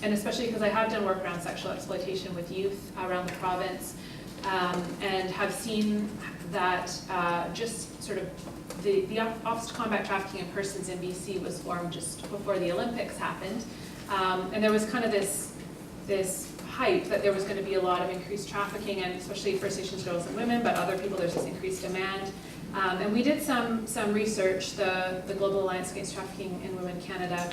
and especially because I have done work around sexual exploitation with youth around the province, and have seen that just sort of the Office to Combat Trafficking in Persons in BC was formed just before the Olympics happened, and there was kind of this hype that there was going to be a lot of increased trafficking, and especially First Nations girls and women, but other people, there's this increased demand. And we did some research, the Global Alliance Against Trafficking in Women Canada,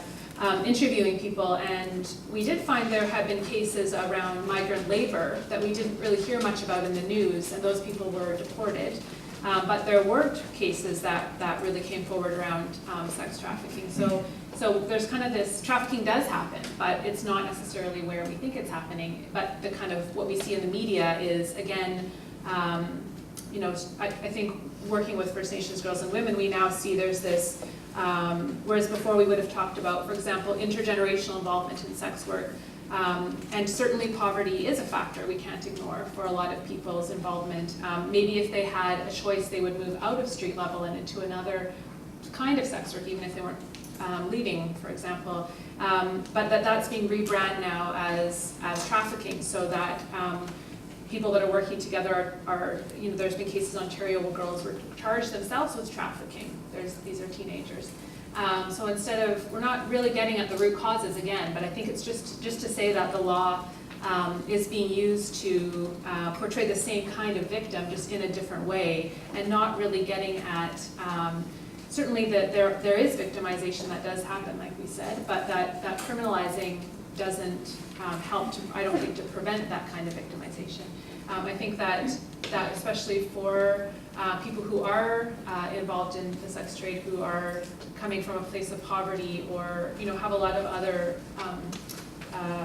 interviewing people, and we did find there had been cases around migrant labor that we didn't really hear much about in the news, and those people were deported. But there were cases that really came forward around sex trafficking. So there's kind of this, trafficking does happen, but it's not necessarily where we think it's happening. But the kind of what we see in the media is, again, you know, I think working with First Nations girls and women, we now see there's this, whereas before we would have talked about, for example, intergenerational involvement in sex work. And certainly poverty is a factor we can't ignore for a lot of people's involvement. Maybe if they had a choice, they would move out of street level and into another kind of sex work, even if they weren't leaving, for example. But that's being rebranded now as trafficking, so that people that are working together are, you know, there's been cases in Ontario where girls were charged themselves with trafficking. These are teenagers. So instead of, we're not really getting at the root causes again, but I think it's just to say that the law is being used to portray the same kind of victim, just in a different way, and not really getting at, certainly that there is victimization that does happen, like we said, but that criminalizing doesn't help to, I don't think, to prevent that kind of victimization. I think that especially for people who are involved in the sex trade, who are coming from a place of poverty, or, you know, have a lot of other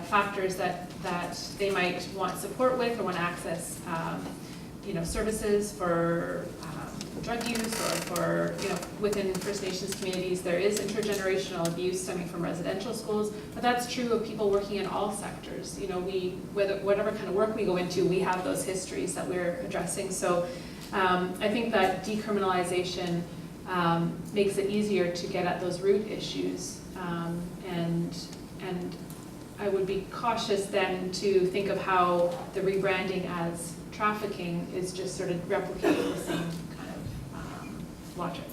factors that they might want support with, or want to access, you know, services for drug use, or for, you know, within First Nations communities, there is intergenerational abuse stemming from residential schools, but that's true of people working in all sectors. You know, whatever kind of work we go into, we have those histories that we're addressing. So I think that decriminalization makes it easier to get at those root issues, and I would be cautious then to think of how the rebranding as trafficking is just sort of replicating the same kind of logic.